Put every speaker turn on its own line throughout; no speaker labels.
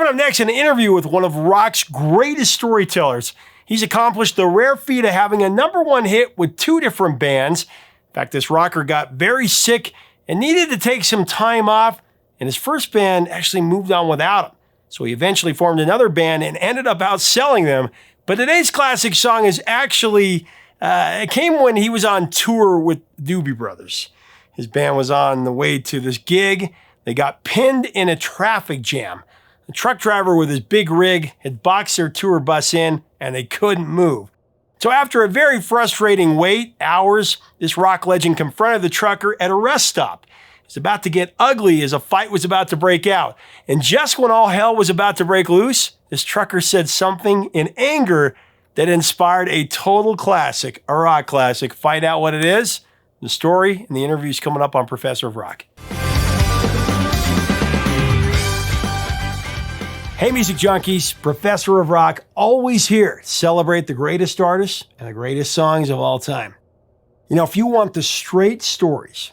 Coming up next, an interview with one of rock's greatest storytellers. He's accomplished the rare feat of having a #1 hit with 2 different bands. In fact, this rocker got very sick and needed to take some time off, and his first band actually moved on without him. So he eventually formed another band and ended up outselling them. But today's classic song is actually, it came when he was on tour with Doobie Brothers. His band was on the way to this gig. They got pinned in a traffic jam. The truck driver with his big rig had boxed their tour bus in, and they couldn't move. So after a very frustrating wait, hours, this rock legend confronted the trucker at a rest stop. It was about to get ugly as a fight was about to break out. And just when all hell was about to break loose, this trucker said something in anger that inspired a total classic, a rock classic. Find out what it is. The story and the interviews coming up on Professor of Rock. Hey, music junkies, Professor of Rock, always here to celebrate the greatest artists and the greatest songs of all time. You know, if you want the straight stories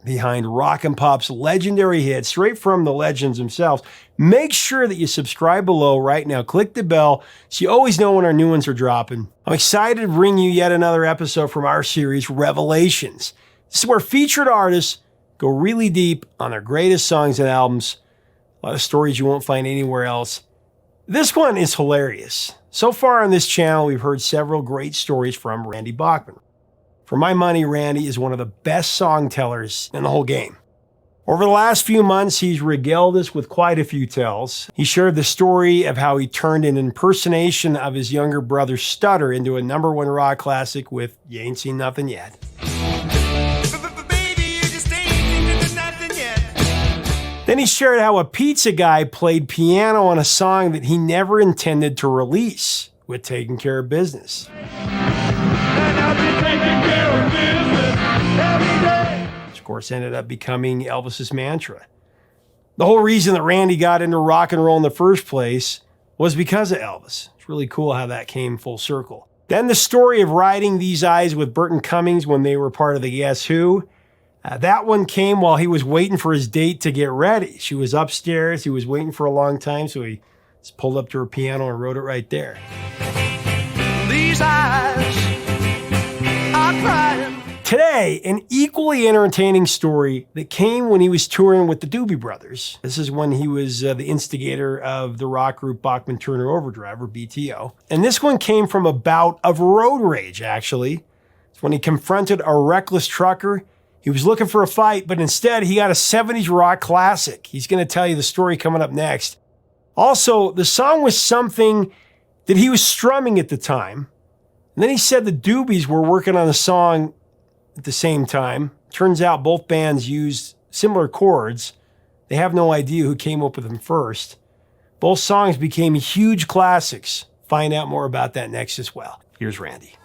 behind rock and pop's legendary hits, straight from the legends themselves, make sure that you subscribe below right now. Click the bell so you always know when our new ones are dropping. I'm excited to bring you yet another episode from our series, Revelations. This is where featured artists go really deep on their greatest songs and albums. A lot of stories you won't find anywhere else. This one is hilarious. So far on this channel, we've heard several great stories from Randy Bachman. For my money, Randy is one of the best song tellers in the whole game. Over the last few months, he's regaled us with quite a few tells. He shared the story of how he turned an impersonation of his younger brother Stutter into a #1 rock classic with You Ain't Seen Nothing Yet. Then he shared how a pizza guy played piano on a song that he never intended to release with Taking Care of Business. Which of course ended up becoming Elvis's mantra. The whole reason that Randy got into rock and roll in the first place was because of Elvis. It's really cool how that came full circle. Then the story of riding these eyes with Burton Cummings when they were part of the Guess Who. That one came while he was waiting for his date to get ready. She was upstairs. He was waiting for a long time, so he just pulled up to her piano and wrote it right there. These eyes are crying. Today, an equally entertaining story that came when he was touring with the Doobie Brothers. This is when he was the instigator of the rock group Bachman Turner Overdrive, or BTO. And this one came from a bout of road rage, actually. It's when he confronted a reckless trucker. He was looking for a fight, but instead he got a 70s rock classic. He's going to tell you the story coming up next. Also, the song was something that he was strumming at the time. And then he said the Doobies were working on the song at the same time. Turns out both bands used similar chords. They have no idea who came up with them first. Both songs became huge classics. Find out more about that next as well. Here's Randy.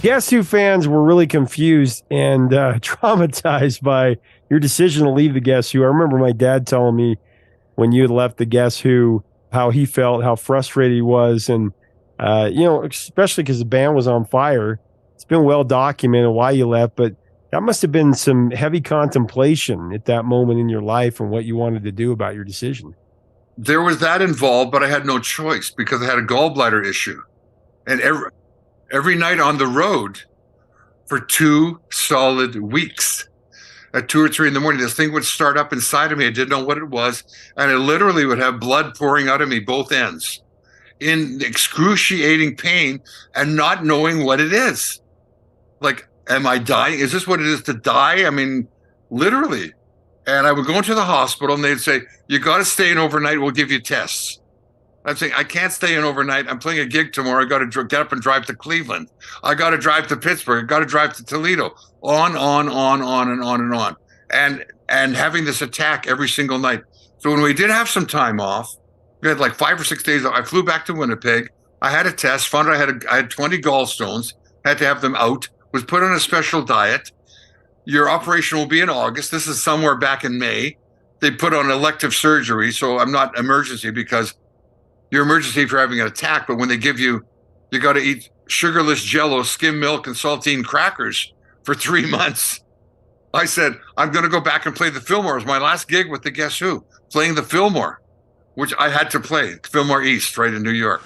Guess Who fans were really confused and traumatized by your decision to leave the Guess Who. I remember my dad telling me when you had left the Guess Who, how he felt, how frustrated he was. And, especially because the band was on fire. It's been well documented why you left, but that must have been some heavy contemplation at that moment in your life and what you wanted to do about your decision.
There was that involved, but I had no choice because I had a gallbladder issue. And every night on the road for 2 solid weeks at 2 or 3 in the morning, this thing would start up inside of me. I didn't know what it was. And it literally would have blood pouring out of me, both ends, in excruciating pain and not knowing what it is. Like, am I dying? Is this what it is to die? I mean, literally. And I would go into the hospital and they'd say, you got to stay in overnight. We'll give you tests. I'm saying, I can't stay in overnight. I'm playing a gig tomorrow. I got to get up and drive to Cleveland. I got to drive to Pittsburgh. I got to drive to Toledo. On and on. And having this attack every single night. So when we did have some time off, we had like 5 or 6 days off. I flew back to Winnipeg. I had a test, found out I had 20 gallstones, had to have them out, was put on a special diet. Your operation will be in August. This is somewhere back in May. They put on elective surgery, so I'm not emergency because you're emergency if you're having an attack, but when they give you got to eat sugarless Jell-O, skim milk, and saltine crackers for 3 months. I said, I'm going to go back and play the Fillmore. It was my last gig with the Guess Who, playing the Fillmore, which I had to play, Fillmore East, right in New York.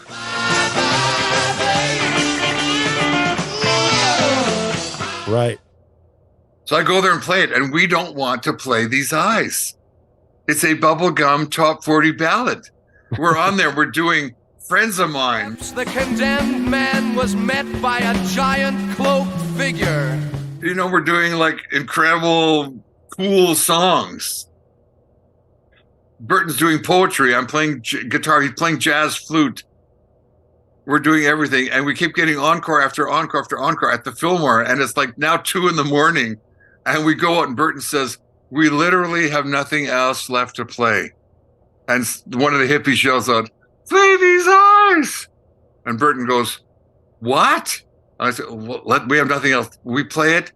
Right.
So I go there and play it, and we don't want to play These Eyes. It's a bubblegum top 40 ballad. We're on there. We're doing Friends of Mine.
The condemned man was met by a giant cloaked figure.
You know, we're doing like incredible, cool songs. Burton's doing poetry. I'm playing guitar. He's playing jazz flute. We're doing everything. And we keep getting encore after encore after encore at the Fillmore. And it's like now 2 a.m. And we go out and Burton says, we literally have nothing else left to play. And one of the hippies yells out, play These Eyes. And Burton goes, what? And I said, well, we have nothing else. We play it.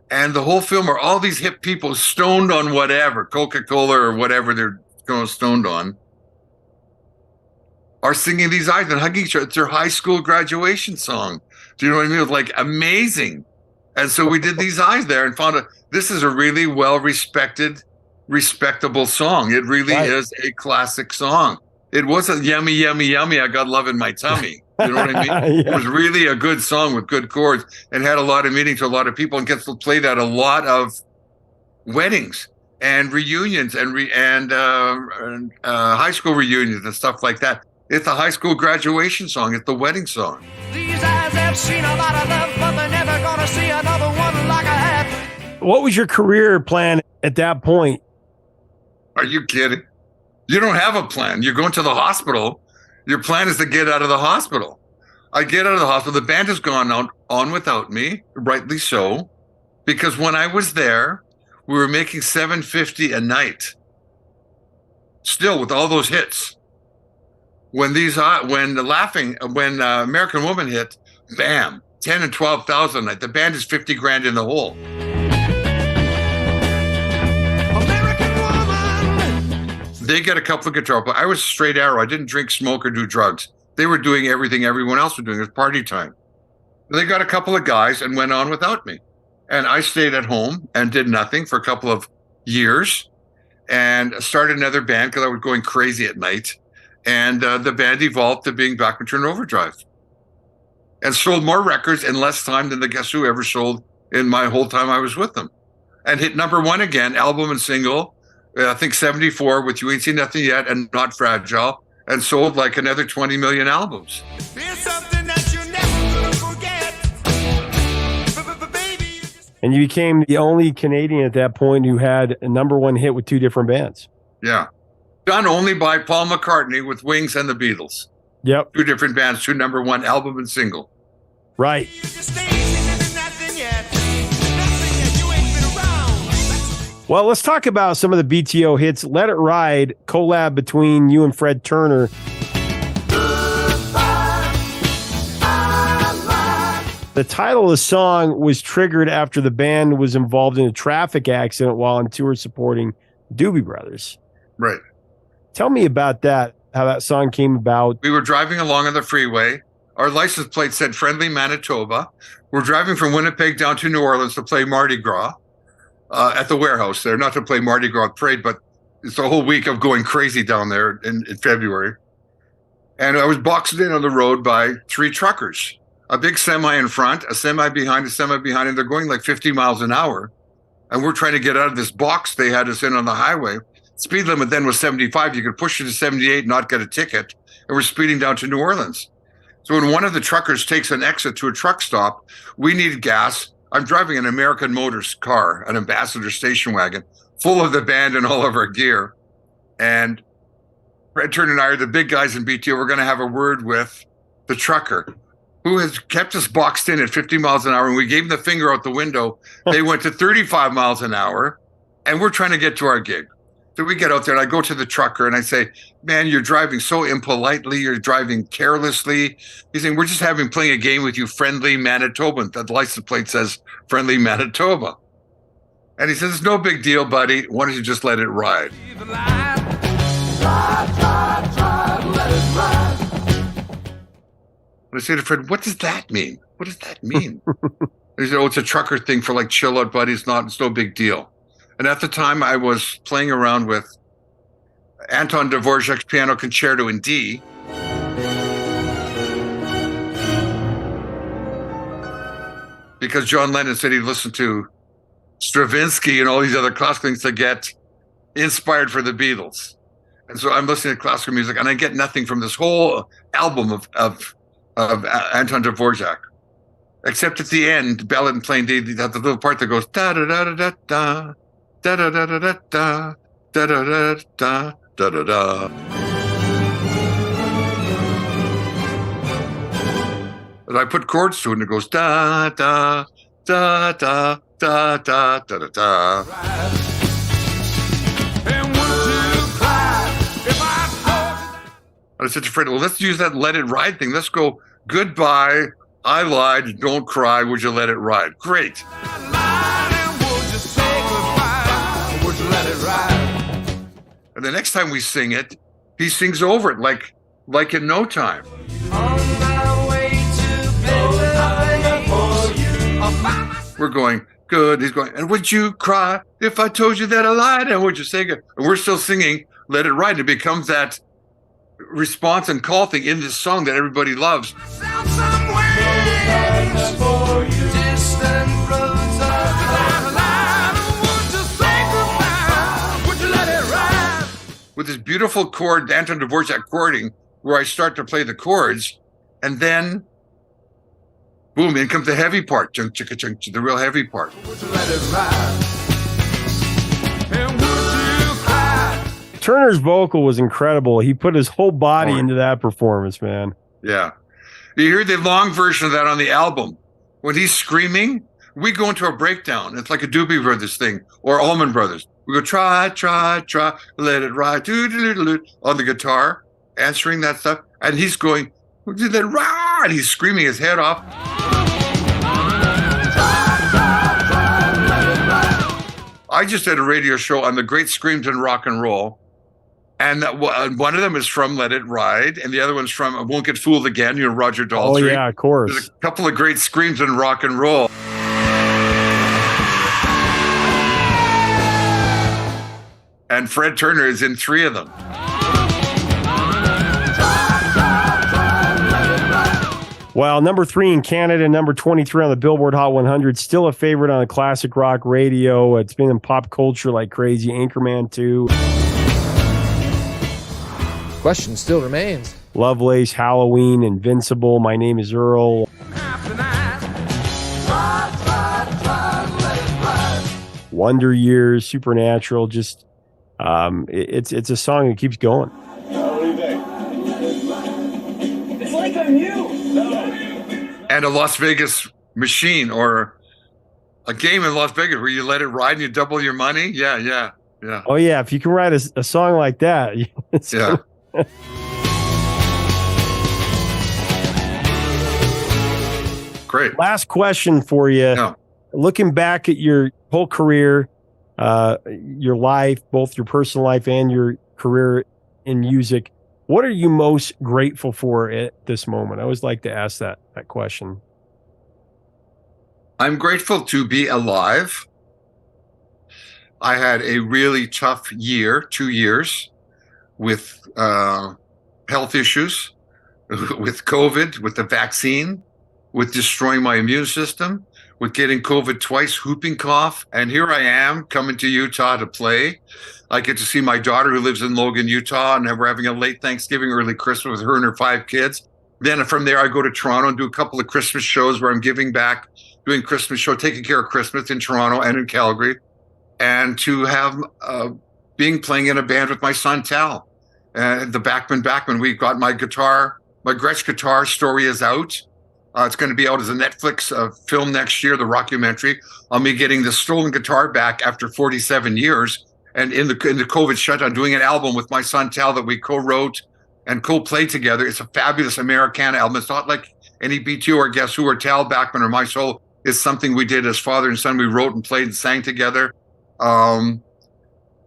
And the whole Fillmore, all these hip people stoned on whatever, Coca-Cola or whatever they're going stoned on, are singing These Eyes and hugging each other. It's their high school graduation song. Do you know what I mean? It was like amazing. And so we did These Eyes there and found this is a really well-respected, respectable song. It really is a classic song. It wasn't yummy, yummy, yummy, I got love in my tummy. You know what I mean? It was really a good song with good chords and had a lot of meaning to a lot of people and gets played at a lot of weddings and reunions and high school reunions and stuff like that. It's a high school graduation song. It's the wedding song.
These eyes have seen a lot of love, but they're never gonna see another one like I have.
What was your career plan at that point?
Are you kidding? You don't have a plan. You're going to the hospital. Your plan is to get out of the hospital. I get out of the hospital. The band has gone on without me, rightly so, because when I was there, we were making $750 a night. Still with all those hits. When American Woman hit, bam, 10 and 12,000 a night. The band is 50 grand in the hole. They get a couple of guitar players. I was straight arrow. I didn't drink, smoke, or do drugs. They were doing everything everyone else was doing. It was party time. They got a couple of guys and went on without me. And I stayed at home and did nothing for a couple of years and started another band because I was going crazy at night. And the band evolved to being Bachman Turner Overdrive and sold more records in less time than the Guess Who ever sold in my whole time I was with them. And hit #1 again, album and single. I think 74 with You Ain't Seen Nothing Yet and Not Fragile, and sold like another 20 million albums.
It's something that you never forget.
And you became the only Canadian at that point who had a #1 hit with 2 different bands.
Yeah. Done only by Paul McCartney with Wings and the Beatles.
Yep.
2 different bands, 2 #1 album and single.
Right. Well, let's talk about some of the BTO hits. Let It Ride, collab between you and Fred Turner. The title of the song was triggered after the band was involved in a traffic accident while on tour supporting Doobie Brothers.
Right.
Tell me about that, how that song came about.
We were driving along on the freeway. Our license plate said Friendly Manitoba. We're driving from Winnipeg down to New Orleans to play Mardi Gras. At the warehouse there, not to play Mardi Gras parade, but it's a whole week of going crazy down there in February. And I was boxed in on the road by 3 truckers, a big semi in front, a semi behind, and they're going like 50 miles an hour. And we're trying to get out of this box they had us in on the highway. Speed limit then was 75. You could push it to 78 and not get a ticket. And we're speeding down to New Orleans. So when one of the truckers takes an exit to a truck stop, we need gas. I'm driving an American Motors car, an Ambassador station wagon, full of the band and all of our gear. And Fred Turner and I are the big guys in BTO. We're going to have a word with the trucker who has kept us boxed in at 50 miles an hour. And we gave them the finger out the window. They went to 35 miles an hour, and we're trying to get to our gig. So we get out there and I go to the trucker and I say, man, you're driving so impolitely. You're driving carelessly. He's saying, we're just playing a game with you, Friendly Manitoban. The license plate says Friendly Manitoba. And he says, it's no big deal, buddy. Why don't you just let it ride? And I say to Fred, what does that mean? What does that mean? He said, oh, it's a trucker thing for like chill out, buddy. It's no big deal. And at the time, I was playing around with Anton Dvorak's Piano Concerto in D. Because John Lennon said he'd listen to Stravinsky and all these other classical things to get inspired for the Beatles. And so I'm listening to classical music, and I get nothing from this whole album of Anton Dvorak. Except at the end, Ballad in Plain D, the little part that goes da da da da da da da da da da da da da da da da da. And I put chords to it, and it goes da da da da da da da da da. I said to Fred, well, let's use that Let It Ride thing. Let's go, goodbye, I lied, don't cry, would you let it ride? Great. And the next time we sing it, he sings over it like in no time. We're going, good. He's going, and would you cry if I told you that I lied? And would you sing it? And we're still singing Let It Ride. It becomes that response and call thing in this song that everybody loves. With this beautiful chord, Anton Dvorak chording, where I start to play the chords, and then boom, in comes the heavy part, chunk, chicka, chunk, the real heavy part.
Turner's vocal was incredible. He put his whole body into that performance, man.
Yeah. You hear the long version of that on the album. When he's screaming, we go into a breakdown. It's like a Doobie Brothers thing, or Allman Brothers. We go, try, try, try, let it ride, on the guitar, answering that stuff. And he's going, let it ride. He's screaming his head off. I just did a radio show on the great screams in rock and roll. And one of them is from Let It Ride, and the other one's from I Won't Get Fooled Again, Roger Daltrey.
Oh, yeah, of course.
There's a couple of great screams in rock and roll. And Fred Turner is in 3 of them.
Well, number 3 in Canada, number 23 on the Billboard Hot 100, still a favorite on classic rock radio. It's been in pop culture like crazy. Anchorman 2.
Question still remains.
Lovelace, Halloween, Invincible, My Name is Earl. Wonder Years, Supernatural, just it's a song that keeps going.
What do you think? It's like I'm you.
And a Las Vegas machine, or a game in Las Vegas where you let it ride and you double your money. Yeah.
Oh, yeah, if you can write a song like that.
Yeah. Great.
Last question for you.
Yeah.
Looking back at your whole career, your life, both your personal life and your career in music, what are you most grateful for at this moment? I always like to ask that question.
I'm grateful to be alive. I had a really tough 2 years with health issues, with COVID, with the vaccine, with destroying my immune system, with getting COVID twice, whooping cough. And here I am coming to Utah to play. I get to see my daughter who lives in Logan, Utah, and we're having a late Thanksgiving, early Christmas with her and her 5 kids. Then from there, I go to Toronto and do a couple of Christmas shows where I'm giving back, doing Christmas show, taking care of Christmas in Toronto and in Calgary. And to have playing in a band with my son, Tal, the Bachman. We got my Gretsch guitar story is out. It's going to be out as a Netflix film next year, the rockumentary on me getting the stolen guitar back after 47 years. And in the COVID shutdown, doing an album with my son, Tal, that we co-wrote and co-played together. It's a fabulous Americana album. It's not like any B2 or Guess Who or Tal Bachman or my soul. It's something we did as father and son. We wrote and played and sang together.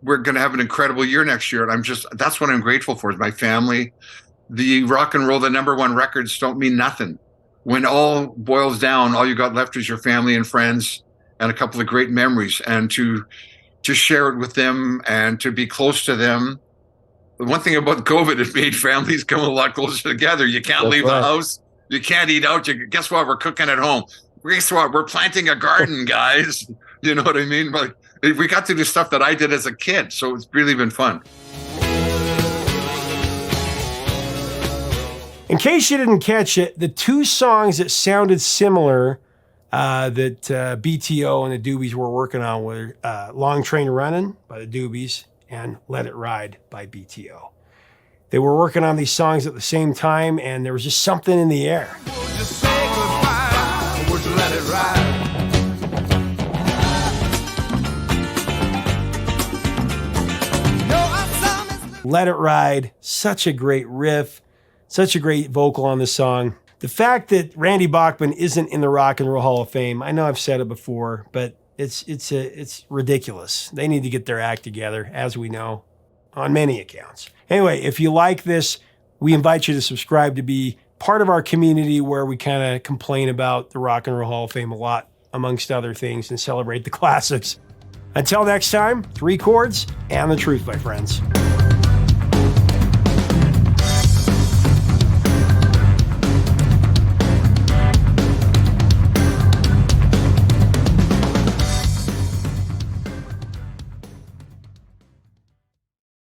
We're going to have an incredible year next year. And that's what I'm grateful for, is my family. The rock and roll, the number 1 records don't mean nothing. When all boils down, all you got left is your family and friends and a couple of great memories. And to to share it with them and to be close to them. The one thing about COVID, it made families come a lot closer together. You can't leave the house. You can't eat out. Guess what? We're cooking at home. Guess what? We're planting a garden, guys. You know what I mean? Like, we got to do stuff that I did as a kid. So it's really been fun.
In case you didn't catch it, the two songs that sounded similar that BTO and the Doobies were working on were Long Train Running by the Doobies and Let It Ride by BTO. They were working on these songs at the same time, and there was just something in the air.
Would you say goodbye, or would you let it ride?
Let It Ride, such a great riff, such a great vocal on the song. The fact that Randy Bachman isn't in the Rock and Roll Hall of Fame, I know I've said it before, but it's ridiculous. They need to get their act together, as we know, on many accounts. Anyway, if you like this, we invite you to subscribe to be part of our community where we kind of complain about the Rock and Roll Hall of Fame a lot, amongst other things, and celebrate the classics. Until next time, 3 chords and the truth, my friends.